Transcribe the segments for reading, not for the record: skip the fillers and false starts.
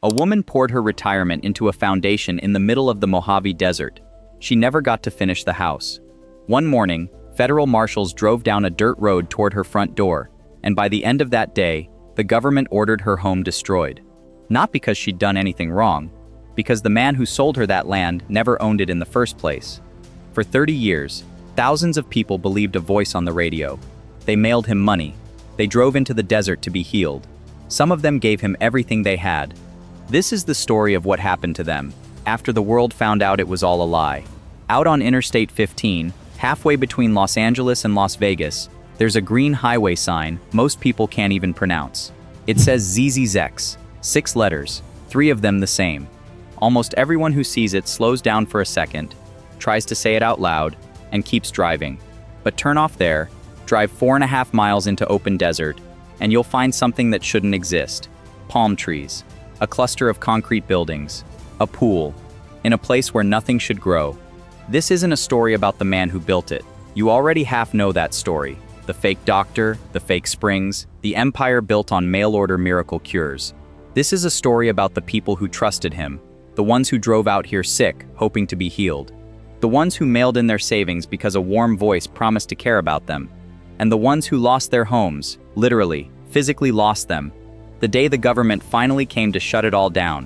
A woman poured her retirement into a foundation in the middle of the Mojave Desert. She never got to finish the house. One morning, federal marshals drove down a dirt road toward her front door, and by the end of that day, the government ordered her home destroyed. Not because she'd done anything wrong, because the man who sold her that land never owned it in the first place. For 30 years, thousands of people believed a voice on the radio. They mailed him money. They drove into the desert to be healed. Some of them gave him everything they had. This is the story of what happened to them, after the world found out it was all a lie. Out on Interstate 15, halfway between Los Angeles and Las Vegas, there's a green highway sign most people can't even pronounce. It says Zzyzx, 6 letters, 3 of them the same. Almost everyone who sees it slows down for a second, tries to say it out loud, and keeps driving. But turn off there, drive 4.5 miles into open desert, and you'll find something that shouldn't exist. Palm trees, a cluster of concrete buildings, a pool, in a place where nothing should grow. This isn't a story about the man who built it. You already half know that story. The fake doctor, the fake springs, the empire built on mail-order miracle cures. This is a story about the people who trusted him, the ones who drove out here sick, hoping to be healed, the ones who mailed in their savings because a warm voice promised to care about them, and the ones who lost their homes, literally, physically lost them, the day the government finally came to shut it all down.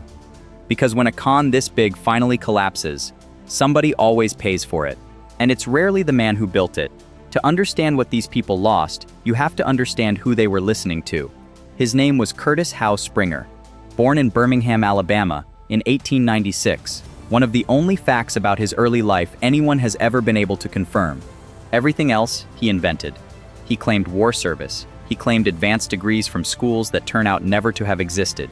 Because when a con this big finally collapses, somebody always pays for it, and it's rarely the man who built it. To understand what these people lost, you have to understand who they were listening to. His name was Curtis Howe Springer. Born in Birmingham, Alabama, in 1896, one of the only facts about his early life anyone has ever been able to confirm. Everything else, he invented. He claimed war service. He claimed advanced degrees from schools that turn out never to have existed.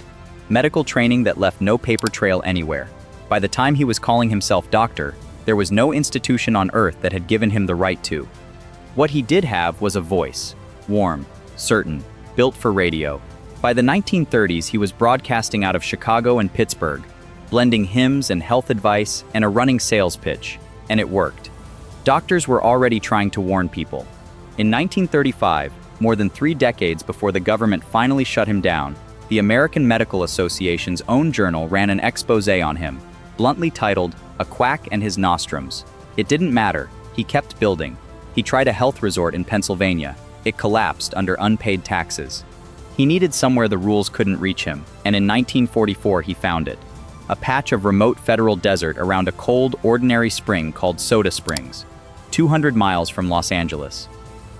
Medical training that left no paper trail anywhere. By the time he was calling himself doctor, there was no institution on earth that had given him the right to. What he did have was a voice. Warm, certain, built for radio. By the 1930s, he was broadcasting out of Chicago and Pittsburgh, blending hymns and health advice and a running sales pitch, and it worked. Doctors were already trying to warn people. In 1935, more than 3 decades before the government finally shut him down, the American Medical Association's own journal ran an expose on him, bluntly titled, "A Quack and His Nostrums." It didn't matter. He kept building. He tried a health resort in Pennsylvania. It collapsed under unpaid taxes. He needed somewhere the rules couldn't reach him, and in 1944 he found it. A patch of remote federal desert around a cold, ordinary spring called Soda Springs, 200 miles from Los Angeles.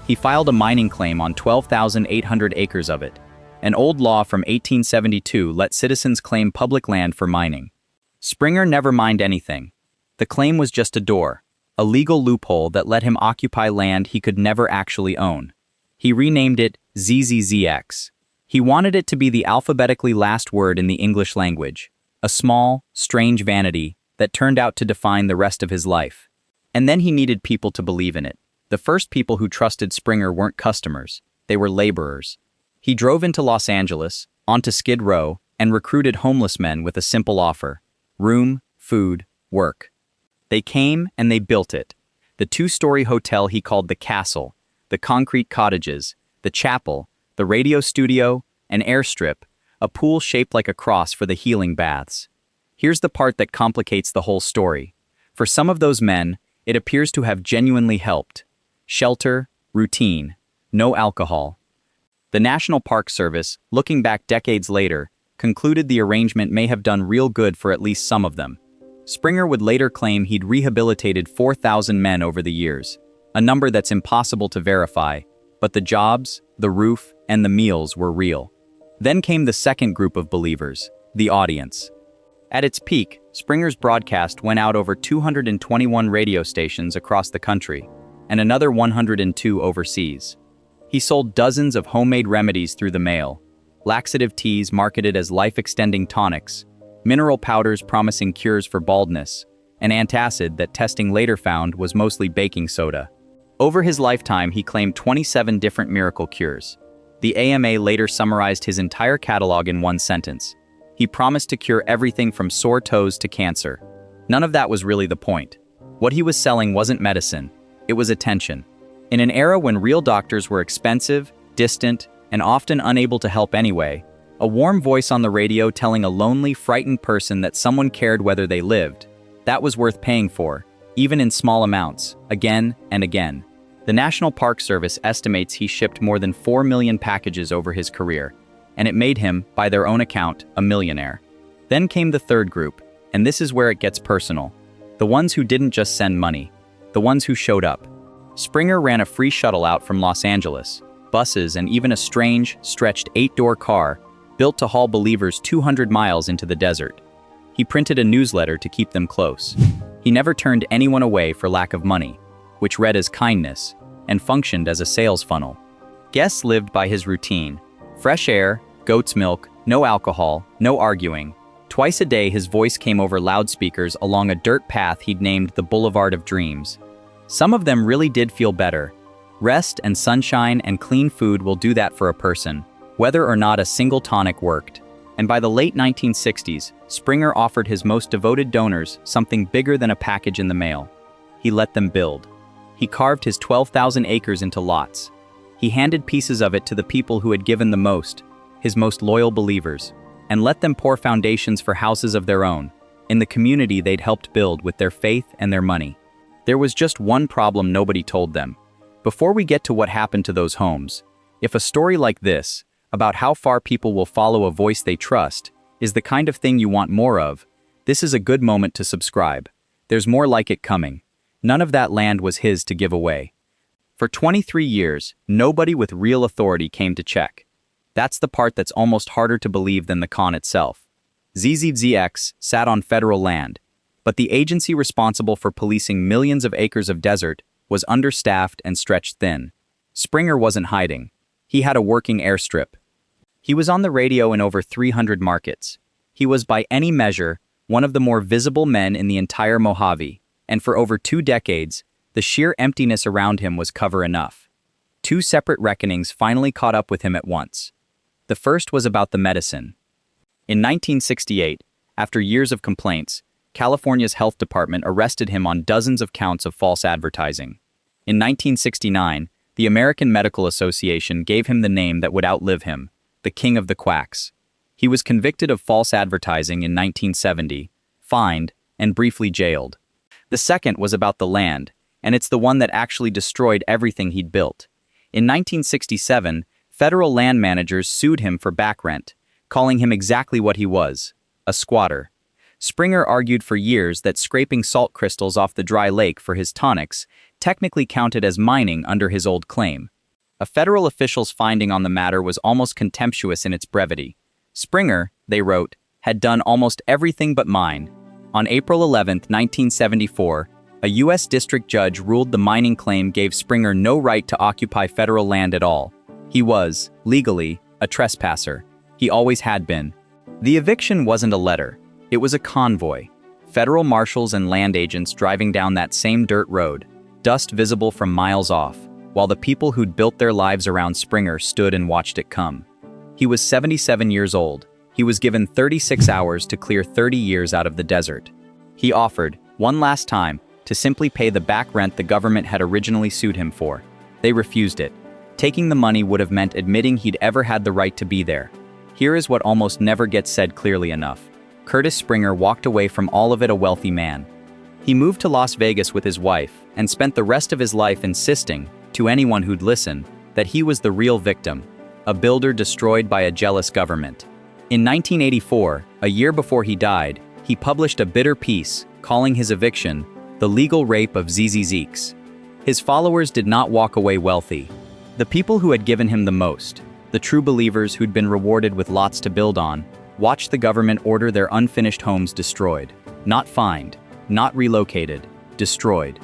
He filed a mining claim on 12,800 acres of it. An old law from 1872 let citizens claim public land for mining. Springer never mined anything. The claim was just a door, a legal loophole that let him occupy land he could never actually own. He renamed it Zzyzx. He wanted it to be the alphabetically last word in the English language, a small, strange vanity that turned out to define the rest of his life. And then he needed people to believe in it. The first people who trusted Springer weren't customers, they were laborers. He drove into Los Angeles, onto Skid Row, and recruited homeless men with a simple offer: room, food, work. They came and they built it. The 2-story hotel he called the Castle, the concrete cottages, the chapel, the radio studio, an airstrip, a pool shaped like a cross for the healing baths. Here's the part that complicates the whole story. For some of those men, it appears to have genuinely helped. Shelter, routine, no alcohol. The National Park Service, looking back decades later, concluded the arrangement may have done real good for at least some of them. Springer would later claim he'd rehabilitated 4,000 men over the years, a number that's impossible to verify, but the jobs, the roof, and the meals were real. Then came the second group of believers, the audience. At its peak, Springer's broadcast went out over 221 radio stations across the country, and another 102 overseas. He sold dozens of homemade remedies through the mail, laxative teas marketed as life-extending tonics, mineral powders promising cures for baldness, and antacid that testing later found was mostly baking soda. Over his lifetime, he claimed 27 different miracle cures. The AMA later summarized his entire catalog in one sentence: he promised to cure everything from sore toes to cancer. None of that was really the point. What he was selling wasn't medicine, it was attention. In an era when real doctors were expensive, distant, and often unable to help anyway, A warm voice on the radio telling a lonely, frightened person that someone cared whether they lived. That was worth paying for, even in small amounts, again and again. The National Park Service estimates he shipped more than 4 million packages over his career, and it made him, by their own account, a millionaire. Then came the third group, and this is where it gets personal. The ones who didn't just send money, the ones who showed up. Springer ran a free shuttle out from Los Angeles, buses, and even a strange, stretched 8-door car built to haul believers 200 miles into the desert. He printed a newsletter to keep them close. He never turned anyone away for lack of money, which read as kindness and functioned as a sales funnel. Guests lived by his routine: fresh air, goat's milk, no alcohol, no arguing. Twice a day his voice came over loudspeakers along a dirt path he'd named the Boulevard of Dreams. Some of them really did feel better. Rest and sunshine and clean food will do that for a person, whether or not a single tonic worked. And by the late 1960s, Springer offered his most devoted donors something bigger than a package in the mail. He let them build. He carved his 12,000 acres into lots. He handed pieces of it to the people who had given the most, his most loyal believers, and let them pour foundations for houses of their own, in the community they'd helped build with their faith and their money. There was just one problem nobody told them. Before we get to what happened to those homes, if a story like this, about how far people will follow a voice they trust, is the kind of thing you want more of, this is a good moment to subscribe. There's more like it coming. None of that land was his to give away. For 23 years, nobody with real authority came to check. That's the part that's almost harder to believe than the con itself. Zzyzx sat on federal land, but the agency responsible for policing millions of acres of desert was understaffed and stretched thin. Springer wasn't hiding. He had a working airstrip. He was on the radio in over 300 markets. He was, by any measure, one of the more visible men in the entire Mojave, and for over 2 decades, the sheer emptiness around him was cover enough. 2 separate reckonings finally caught up with him at once. The first was about the medicine. In 1968, after years of complaints, California's health department arrested him on dozens of counts of false advertising. In 1969, the American Medical Association gave him the name that would outlive him, the King of the Quacks. He was convicted of false advertising in 1970, fined, and briefly jailed. The second was about the land, and it's the one that actually destroyed everything he'd built. In 1967, federal land managers sued him for back rent, calling him exactly what he was, a squatter. Springer argued for years that scraping salt crystals off the dry lake for his tonics technically counted as mining under his old claim. A federal official's finding on the matter was almost contemptuous in its brevity. Springer, they wrote, had done almost everything but mine. On April 11, 1974, a U.S. district judge ruled the mining claim gave Springer no right to occupy federal land at all. He was, legally, a trespasser. He always had been. The eviction wasn't a letter. It was a convoy. Federal marshals and land agents driving down that same dirt road, dust visible from miles off, while the people who'd built their lives around Springer stood and watched it come. He was 77 years old. He was given 36 hours to clear 30 years out of the desert. He offered, one last time, to simply pay the back rent the government had originally sued him for. They refused it. Taking the money would have meant admitting he'd ever had the right to be there. Here is what almost never gets said clearly enough. Curtis Springer walked away from all of it a wealthy man. He moved to Las Vegas with his wife and spent the rest of his life insisting, to anyone who'd listen, that he was the real victim, a builder destroyed by a jealous government. In 1984, a year before he died, he published a bitter piece calling his eviction the legal rape of Zzyzx. His followers did not walk away wealthy. The people who had given him the most, the true believers who'd been rewarded with lots to build on, watched the government order their unfinished homes destroyed. Not fined, not relocated, destroyed.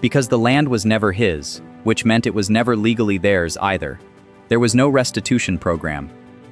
Because the land was never his, which meant it was never legally theirs either. There was no restitution program.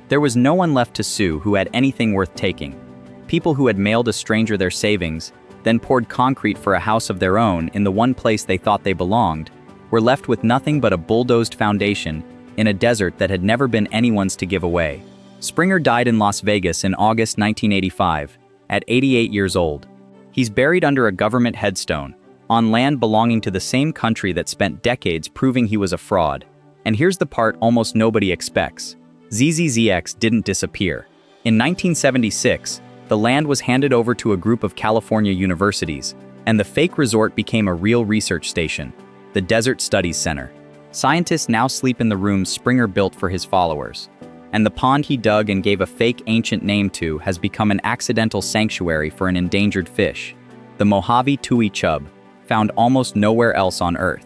There was no one left to sue who had anything worth taking. People who had mailed a stranger their savings, then poured concrete for a house of their own in the one place they thought they belonged, were left with nothing but a bulldozed foundation in a desert that had never been anyone's to give away. Springer died in Las Vegas in August 1985, at 88 years old. He's buried under a government headstone, on land belonging to the same country that spent decades proving he was a fraud. And here's the part almost nobody expects. Zzyzx didn't disappear. In 1976, the land was handed over to a group of California universities, and the fake resort became a real research station, the Desert Studies Center. Scientists now sleep in the rooms Springer built for his followers. And the pond he dug and gave a fake ancient name to has become an accidental sanctuary for an endangered fish, the Mojave tui chub, found almost nowhere else on Earth.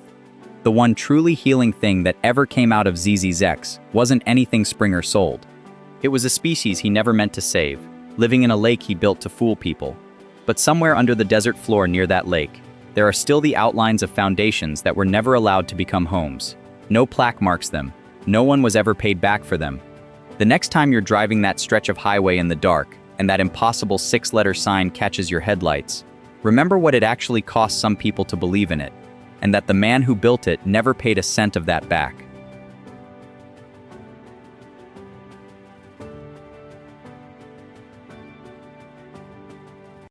The one truly healing thing that ever came out of Zzyzx wasn't anything Springer sold. It was a species he never meant to save, living in a lake he built to fool people. But somewhere under the desert floor near that lake, there are still the outlines of foundations that were never allowed to become homes. No plaque marks them. No one was ever paid back for them. The next time you're driving that stretch of highway in the dark and that impossible 6-letter sign catches your headlights, remember what it actually cost some people to believe in it, and that the man who built it never paid a cent of that back.